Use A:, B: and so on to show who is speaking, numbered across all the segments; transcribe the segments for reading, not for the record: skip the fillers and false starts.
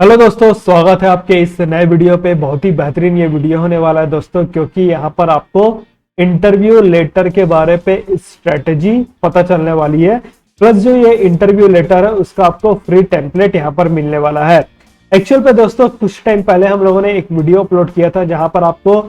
A: Hello दोस्तों, स्वागत है आपके इस नए वीडियो पे। बहुत ही बेहतरीन ये वीडियो होने वाला है दोस्तों, क्योंकि यहाँ पर आपको इंटरव्यू लेटर के बारे पे स्ट्रेटजी पता चलने वाली है। प्लस जो ये इंटरव्यू लेटर है उसका आपको फ्री टेम्पलेट यहाँ पर मिलने वाला है। एक्चुअल पे दोस्तों कुछ टाइम पहले हम लोगों ने एक वीडियो अपलोड किया था जहां पर आपको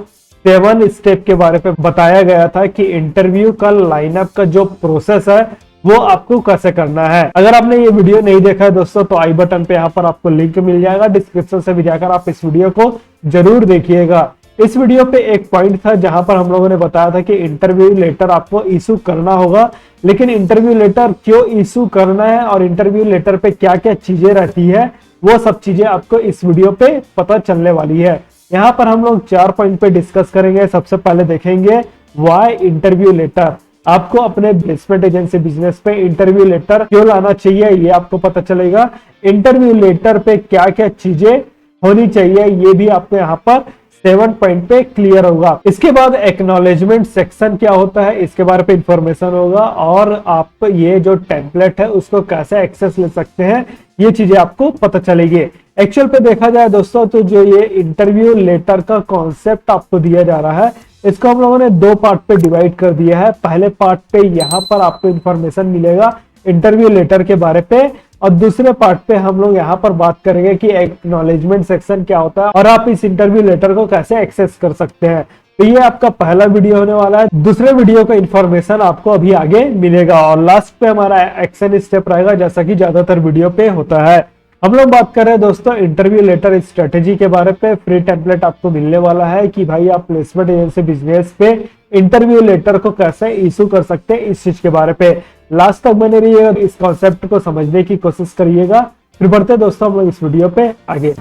A: 7 स्टेप के बारे पे बताया गया था कि इंटरव्यू का लाइनअप का जो प्रोसेस है वो आपको कैसे करना है। अगर आपने ये वीडियो नहीं देखा है दोस्तों तो आई बटन पे यहाँ पर आपको लिंक मिल जाएगा, डिस्क्रिप्शन से भी जाकर आप इस वीडियो को जरूर देखिएगा। इस वीडियो पे एक पॉइंट था जहां पर हम लोगों ने बताया था कि इंटरव्यू लेटर आपको इशू करना होगा, लेकिन इंटरव्यू लेटर क्यों इशू करना है और इंटरव्यू लेटर पे क्या क्या चीजें रहती है वो सब चीजें आपको इस वीडियो पे पता चलने वाली है। यहाँ पर हम लोग 4 पॉइंट पे डिस्कस करेंगे। सबसे पहले देखेंगे व्हाई इंटरव्यू लेटर, आपको अपने प्लेसमेंट एजेंसी बिजनेस पे इंटरव्यू लेटर क्यों लाना चाहिए ये आपको पता चलेगा। इंटरव्यू लेटर पे क्या क्या चीजें होनी चाहिए ये भी आपको यहाँ पर 7 पॉइंट पे क्लियर होगा। इसके बाद एक्नॉलेजमेंट सेक्शन क्या होता है इसके बारे पे इंफॉर्मेशन होगा, और आप ये जो टेम्पलेट है उसको कैसे एक्सेस ले सकते हैं ये चीजें आपको पता चलेगी। एक्चुअल पे देखा जाए दोस्तों तो जो ये इंटरव्यू लेटर का कॉन्सेप्ट आपको दिया जा रहा है इसको हम लोगों ने 2 पार्ट पे डिवाइड कर दिया है। पहले पार्ट पे यहाँ पर आपको इंफॉर्मेशन मिलेगा इंटरव्यू लेटर के बारे पे, और दूसरे पार्ट पे हम लोग यहाँ पर बात करेंगे कि एक्नॉलेजमेंट सेक्शन क्या होता है और आप इस इंटरव्यू लेटर को कैसे एक्सेस कर सकते हैं। तो ये आपका पहला वीडियो होने वाला है। दूसरे वीडियो का इंफॉर्मेशन आपको अभी आगे मिलेगा, और लास्ट पे हमारा एक्शन स्टेप रहेगा जैसा कि ज्यादातर वीडियो पे होता है। हम लोग बात कर रहे हैं दोस्तों इंटरव्यू लेटर स्ट्रेटेजी के बारे पे। फ्री टेम्पलेट आपको मिलने वाला है कि भाई आप प्लेसमेंट एजेंसी बिजनेस पे इंटरव्यू लेटर को कैसे इशू कर सकते हैं इस चीज के बारे पे। लास्ट तक बने रहिएगा, इस कॉन्सेप्ट को समझने की कोशिश करिएगा। फिर बढ़ते दोस्तों हम लोग इस वीडियो पे आगे।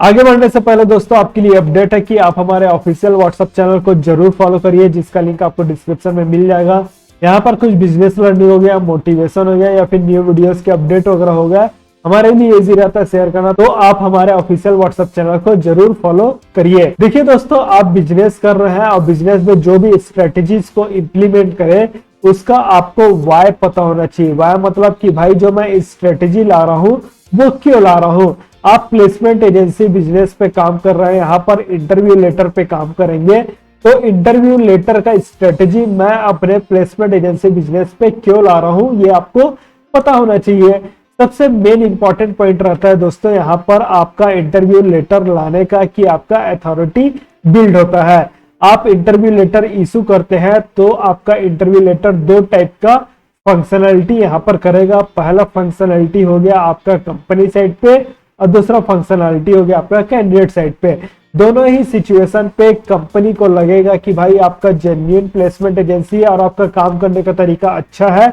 A: आगे बढ़ने से पहले दोस्तों आपके लिए अपडेट है कि आप हमारे ऑफिशियल व्हाट्सएप चैनल को जरूर फॉलो करिए, जिसका लिंक आपको डिस्क्रिप्शन में मिल जाएगा। यहाँ पर कुछ बिजनेस लर्निंग हो गया, मोटिवेशन हो गया, या फिर न्यू वीडियोस के अपडेट वगैरह हो गया, हमारे लिए इजी रहता है शेयर करना, तो आप हमारे ऑफिशियल व्हाट्सएप चैनल को जरूर फॉलो करिए। देखिए दोस्तों, आप बिजनेस कर रहे हैं और बिजनेस में जो भी स्ट्रेटेजीज को इम्प्लीमेंट करें उसका आपको वाई पता होना चाहिए। वाई मतलब कि भाई जो मैं इस स्ट्रेटेजी ला रहा हूँ वो क्यों ला रहा हूँ। आप प्लेसमेंट एजेंसी बिजनेस पे काम कर रहे हैं, यहाँ पर इंटरव्यू लेटर पे काम करेंगे, तो इंटरव्यू लेटर का स्ट्रेटेजी मैं अपने प्लेसमेंट एजेंसी बिजनेस पे क्यों ला रहा हूं ये आपको पता होना चाहिए। सबसे मेन इंपॉर्टेंट पॉइंट रहता है दोस्तों यहाँ पर आपका इंटरव्यू लेटर लाने का कि आपका अथॉरिटी बिल्ड होता है। आप इंटरव्यू लेटर इशू करते हैं तो आपका इंटरव्यू लेटर 2 टाइप का फंक्शनलिटी यहाँ पर करेगा। पहला फंक्शनलिटी हो गया आपका कंपनी साइड पे, और दूसरा फंक्शनलिटी हो गया आपका कैंडिडेट साइड पे। दोनों ही सिचुएशन पे कंपनी को लगेगा कि भाई आपका जेन्युइन प्लेसमेंट एजेंसी है और आपका काम करने का तरीका अच्छा है।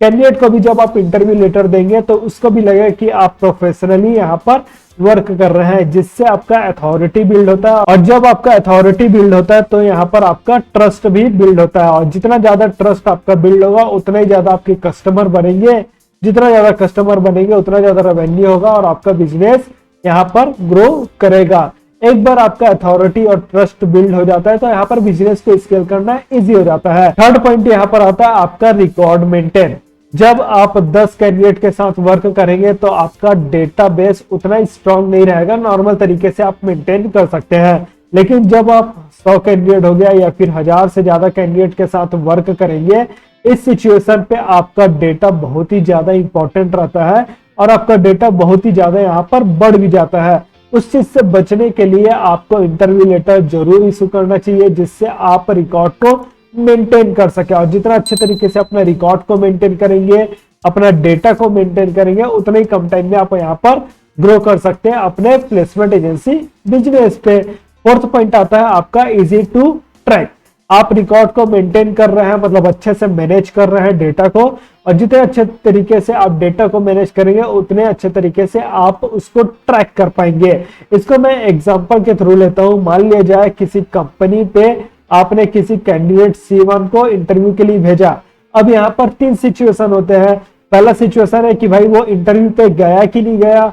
A: कैंडिडेट को भी जब आप इंटरव्यू लेटर देंगे तो उसको भी लगेगा कि आप प्रोफेशनली यहाँ पर वर्क कर रहे हैं, जिससे आपका अथॉरिटी बिल्ड होता है। और जब आपका अथॉरिटी बिल्ड होता है तो यहाँ पर आपका ट्रस्ट भी बिल्ड होता है, और जितना ज्यादा ट्रस्ट आपका बिल्ड होगा उतना ही ज्यादा आपके कस्टमर बनेंगे। जितना ज्यादा कस्टमर बनेंगे उतना ज्यादा रेवेन्यू होगा और आपका बिजनेस यहाँ पर ग्रो करेगा। एक बार आपका अथॉरिटी और ट्रस्ट बिल्ड हो जाता है तो यहाँ पर बिजनेस को स्केल करना इजी हो जाता है। थर्ड पॉइंट यहाँ पर आता है आपका रिकॉर्ड मेंटेन। जब आप 10 कैंडिडेट के साथ वर्क करेंगे तो आपका डेटाबेस उतना स्ट्रांग नहीं रहेगा, नॉर्मल तरीके से आप मेंटेन कर सकते हैं। लेकिन जब आप 100 कैंडिडेट हो गया या फिर 1000 से ज्यादा कैंडिडेट के साथ वर्क करेंगे, इस सिचुएशन पे आपका डेटा बहुत ही ज्यादा इंपॉर्टेंट रहता है और आपका डेटा बहुत ही ज्यादा यहाँ पर बढ़ भी जाता है। उस चीज से बचने के लिए आपको इंटरव्यू लेटर जरूर इशू करना चाहिए, जिससे आप रिकॉर्ड को मेंटेन कर सके। और जितना अच्छे तरीके से अपना रिकॉर्ड को मेंटेन करेंगे, अपना डेटा को मेंटेन करेंगे, उतने ही कम टाइम में आप यहाँ पर ग्रो कर सकते हैं अपने प्लेसमेंट एजेंसी बिजनेस पे। फोर्थ पॉइंट आता है आपका इजी टू ट्रैक। आप रिकॉर्ड को मेंटेन कर रहे हैं, मतलब अच्छे से मैनेज कर रहे हैं डेटा को, और जितने अच्छे तरीके से आप डेटा को मैनेज करेंगे उतने अच्छे तरीके से आप उसको ट्रैक कर पाएंगे। इसको मैं एग्जांपल के थ्रू लेता हूं। मान लिया जाए किसी कंपनी पे आपने किसी कैंडिडेट C1 को इंटरव्यू के लिए भेजा। अब यहाँ पर 3 सिचुएशन होते हैं। पहला सिचुएशन है कि भाई वो इंटरव्यू पे गया कि नहीं गया।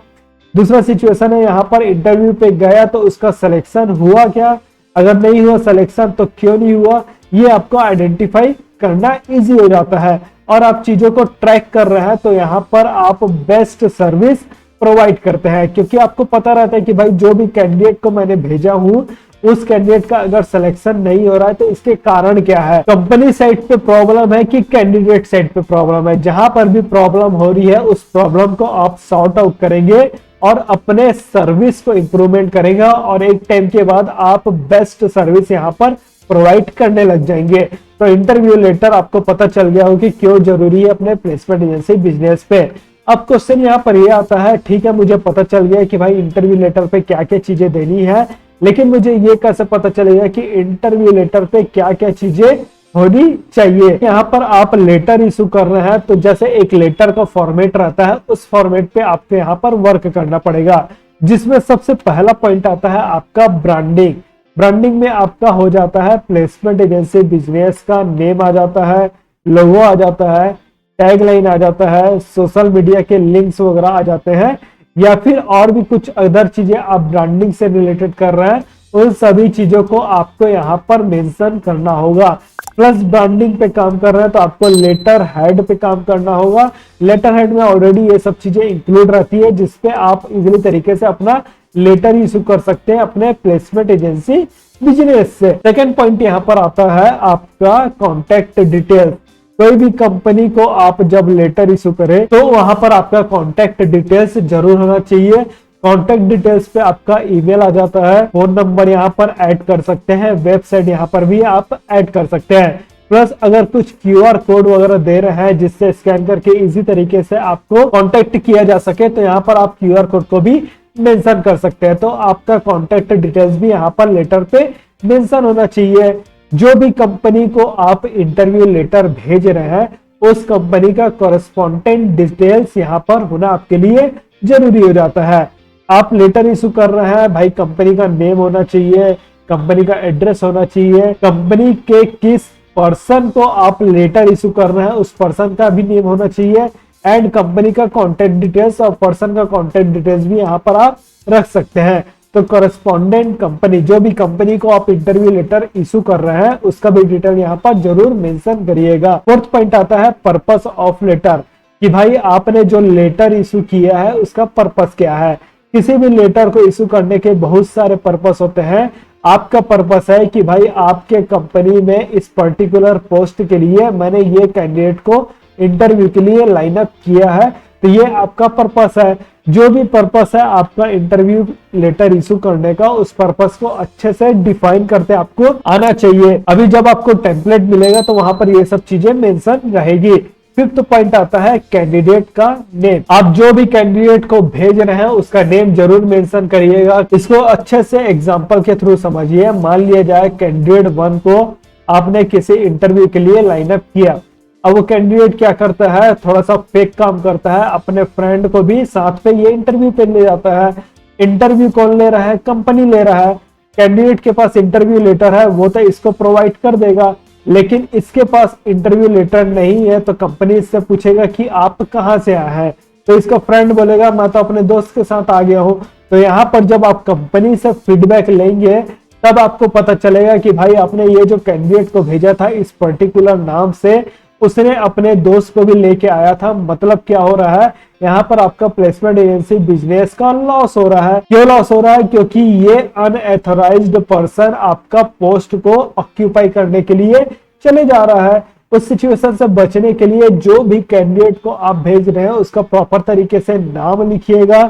A: दूसरा सिचुएशन है यहाँ पर इंटरव्यू पे गया तो उसका सिलेक्शन हुआ क्या, अगर नहीं हुआ सिलेक्शन तो क्यों नहीं हुआ, ये आपको आइडेंटिफाई करना इजी हो जाता है। और आप चीजों को ट्रैक कर रहे हैं, तो यहाँ पर आप बेस्ट सर्विस प्रोवाइड करते हैं, क्योंकि आपको पता रहता है कि भाई जो भी कैंडिडेट को मैंने भेजा हूँ उस कैंडिडेट का अगर सिलेक्शन नहीं हो रहा है तो इसके कारण क्या है, कंपनी साइड पे प्रॉब्लम है कि कैंडिडेट साइड पे प्रॉब्लम है। जहां पर भी प्रॉब्लम हो रही है उस प्रॉब्लम को आप सॉर्ट आउट करेंगे और अपने सर्विस को इंप्रूवमेंट करेगा और एक टाइम के बाद आप बेस्ट सर्विस यहाँ पर प्रोवाइड करने लग जाएंगे। तो इंटरव्यू लेटर आपको पता चल गया हो कि क्यों जरूरी है अपने प्लेसमेंट एजेंसी बिजनेस पे। अब क्वेश्चन यहाँ पर ये आता है, ठीक है मुझे पता चल गया कि भाई इंटरव्यू लेटर पे क्या क्या चीजें देनी है, लेकिन मुझे ये कैसे पता चलेगा कि इंटरव्यू लेटर पे क्या क्या चीजें होनी चाहिए। यहाँ पर आप लेटर इशू कर रहे हैं तो जैसे एक लेटर का फॉर्मेट रहता है उस फॉर्मेट पे आपको यहाँ पर वर्क करना पड़ेगा, जिसमें सबसे पहला पॉइंट आता है आपका ब्रांडिंग। ब्रांडिंग में आपका हो जाता है प्लेसमेंट एजेंसी बिजनेस का नेम आ जाता है, लोगो आ जाता है, टैगलाइन आ जाता है, सोशल मीडिया के लिंक्स वगैरह आ जाते हैं, या फिर और भी कुछ अदर चीजें आप ब्रांडिंग से रिलेटेड कर रहे हैं, उन सभी चीजों को आपको यहाँ पर मेंशन करना होगा। प्लस ब्रांडिंग पे काम कर रहे हैं तो आपको लेटर हेड पे काम करना होगा। लेटर हेड में ऑलरेडी ये सब चीजें इंक्लूड रहती है, जिसपे आप इजीली तरीके से अपना लेटर इशू कर सकते हैं अपने प्लेसमेंट एजेंसी बिजनेस से। सेकेंड पॉइंट यहाँ पर आता है आपका कॉन्टेक्ट डिटेल। कोई भी कंपनी को आप जब लेटर इशू करें तो वहां पर आपका कॉन्टेक्ट डिटेल्स जरूर होना चाहिए। कॉन्टेक्ट डिटेल्स पे आपका ईमेल आ जाता है, फोन नंबर यहाँ पर ऐड कर सकते हैं, वेबसाइट यहाँ पर भी आप ऐड कर सकते हैं। प्लस अगर कुछ क्यूआर कोड वगैरह दे रहे हैं जिससे स्कैन करके इजी तरीके से आपको कांटेक्ट किया जा सके, तो यहाँ पर आप क्यूआर कोड को भी मेंशन कर सकते हैं। तो आपका कॉन्टेक्ट डिटेल्स भी यहाँ पर लेटर पे मेंशन होना चाहिए। जो भी कंपनी को आप इंटरव्यू लेटर भेज रहे हैं उस कंपनी का कॉरेस्पॉन्डेंट डिटेल्स यहाँ पर होना आपके लिए जरूरी हो जाता है। आप लेटर इशू कर रहे हैं, भाई कंपनी का नेम होना चाहिए, कंपनी का एड्रेस होना चाहिए, कंपनी के किस पर्सन को आप लेटर इशू कर रहे हैं उस पर्सन का भी नेम होना चाहिए, एंड कंपनी का कॉन्टेक्ट डिटेल्स और पर्सन का कॉन्टेक्ट डिटेल्स भी यहाँ पर आप रख सकते हैं। तो कॉरेस्पॉन्डेंट कंपनी, जो भी कंपनी को आप इंटरव्यू लेटर इशू कर रहे हैं उसका भी डिटेल यहाँ पर जरूर मेंशन करिएगा। फोर्थ पॉइंट आता है पर्पस ऑफ लेटर, कि भाई आपने जो लेटर इशू किया है उसका पर्पस क्या है। किसी भी लेटर को इशू करने के बहुत सारे पर्पस होते हैं। आपका पर्पस है कि भाई आपके कंपनी में इस पर्टिकुलर पोस्ट के लिए मैंने ये कैंडिडेट को इंटरव्यू के लिए लाइन अप किया है, तो ये आपका पर्पस है। जो भी पर्पस है आपका इंटरव्यू लेटर इशू करने का, उस पर्पस को अच्छे से डिफाइन करते आपको आना चाहिए। अभी जब आपको टेम्पलेट मिलेगा तो वहां पर ये सब चीजें मेंशन रहेगी। फिफ्थ पॉइंट आता है कैंडिडेट का नेम। आप जो भी कैंडिडेट को भेज रहे हैं उसका नेम जरूर मेंशन करिएगा। इसको अच्छे से एग्जांपल के थ्रू समझिए। मान लिया जाए कैंडिडेट 1 को आपने किसी इंटरव्यू के लिए लाइन अप किया। अब वो कैंडिडेट क्या करता है, थोड़ा सा फेक काम करता है, अपने फ्रेंड को भी साथ पे ये इंटरव्यू पे ले जाता है। इंटरव्यू कौन ले रहा है, कंपनी ले रहा है। कैंडिडेट के पास इंटरव्यू लेटर है, वो तो इसको प्रोवाइड कर देगा, लेकिन इसके पास इंटरव्यू लेटर नहीं है तो कंपनी इससे पूछेगा कि आप कहाँ से आए हैं, तो इसका फ्रेंड बोलेगा मैं तो अपने दोस्त के साथ आ गया हूँ। तो यहाँ पर जब आप कंपनी से फीडबैक लेंगे तब आपको पता चलेगा कि भाई आपने ये जो कैंडिडेट को भेजा था इस पर्टिकुलर नाम से, उसने अपने दोस्त को भी लेके आया था। मतलब क्या हो रहा है, यहाँ पर आपका प्लेसमेंट एजेंसी बिजनेस का लॉस हो रहा है। क्यों लॉस हो रहा है, क्योंकि ये अनएथोराइज्ड पर्सन आपका पोस्ट को ऑक्यूपाई करने के लिए चले जा रहा है। उस सिचुएशन से बचने के लिए जो भी कैंडिडेट को आप भेज रहे हैं उसका प्रॉपर तरीके से नाम लिखिएगा,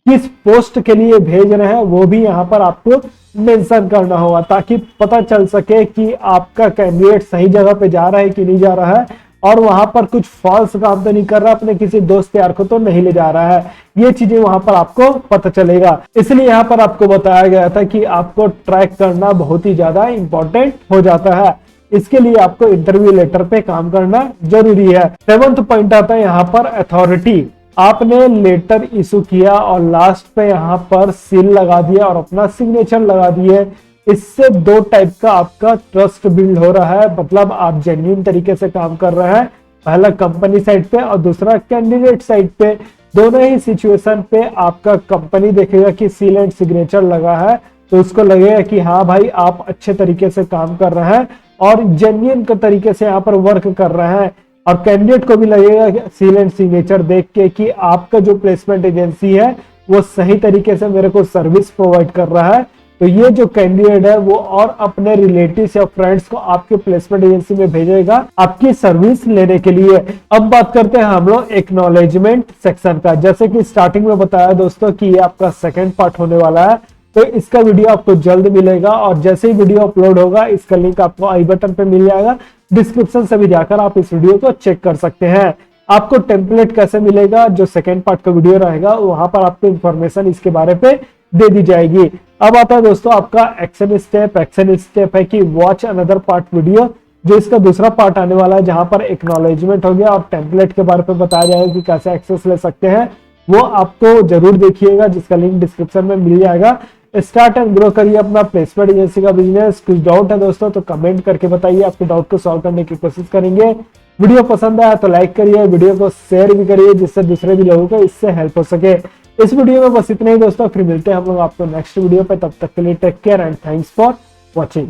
A: किस पोस्ट के लिए भेज रहे हैं वो भी यहाँ पर आपको मेंशन करना होगा, ताकि पता चल सके कि आपका कैंडिडेट सही जगह पे जा रहा है कि नहीं जा रहा है, और वहां पर कुछ फॉल्स काम तो नहीं कर रहा, अपने किसी दोस्त यार को तो नहीं ले जा रहा है। ये चीजें वहां पर आपको पता चलेगा। इसलिए यहाँ पर आपको बताया गया था कि आपको ट्रैक करना बहुत ही ज्यादा इंपॉर्टेंट हो जाता है। इसके लिए आपको इंटरव्यू लेटर पे काम करना जरूरी है। सेवंथ पॉइंट आता है यहाँ पर अथॉरिटी। आपने लेटर इशू किया और लास्ट पे यहाँ पर सील लगा दिया और अपना सिग्नेचर लगा दिए। इससे दो टाइप का आपका ट्रस्ट बिल्ड हो रहा है, मतलब आप जेन्युइन तरीके से काम कर रहे हैं, पहला कंपनी साइड पे और दूसरा कैंडिडेट साइड पे। दोनों ही सिचुएशन पे आपका कंपनी देखेगा कि सील एंड सिग्नेचर लगा है तो उसको लगेगा कि हाँ भाई आप अच्छे तरीके से काम कर रहे हैं और जेन्युइन तरीके से यहाँ पर वर्क कर रहे हैं। और कैंडिडेट को भी लगेगा सील एंड सिग्नेचर देख के कि आपका जो प्लेसमेंट एजेंसी है वो सही तरीके से मेरे को सर्विस प्रोवाइड कर रहा है। तो ये जो कैंडिडेट है वो और अपने रिलेटिव्स या फ्रेंड्स को आपके प्लेसमेंट एजेंसी में भेजेगा आपकी सर्विस लेने के लिए। अब बात करते हैं हम लोग एक्नॉलेजमेंट सेक्शन का। जैसे कि स्टार्टिंग में बताया दोस्तों कि ये आपका सेकंड पार्ट होने वाला है, तो इसका वीडियो आपको जल्द मिलेगा और जैसे ही वीडियो अपलोड होगा इसका लिंक आपको आई बटन पे मिल जाएगा, डिस्क्रिप्शन से भी जाकर आप इस वीडियो को चेक कर सकते हैं। आपको टेम्पलेट कैसे मिलेगा, जो सेकंड पार्ट का वीडियो रहेगा वहां पर आपको इंफॉर्मेशन इसके बारे पे दे दी जाएगी। अब आता है दोस्तों आपका एक्शन स्टेप। एक्शन स्टेप है कि वॉच अनदर पार्ट वीडियो, जो इसका दूसरा पार्ट आने वाला है जहां पर एक्नॉलेजमेंट हो गया और टेम्पलेट के बारे में बताया जाएगा कि कैसे एक्सेस ले सकते हैं, वो आपको जरूर देखिएगा, जिसका लिंक डिस्क्रिप्शन में मिल जाएगा। स्टार्ट एंड ग्रो करिए अपना प्लेसमेंट एजेंसी का बिजनेस। कुछ डाउट है दोस्तों तो कमेंट करके बताइए, आपके डाउट को सॉल्व करने की कोशिश करेंगे। वीडियो पसंद आया तो लाइक करिए, वीडियो को शेयर भी करिए जिससे दूसरे भी लोगों को इससे हेल्प हो सके। इस वीडियो में बस इतना ही दोस्तों, फिर मिलते हैं हम लोग आपको नेक्स्ट वीडियो पे। तब तक के लिए take care and thanks for watching.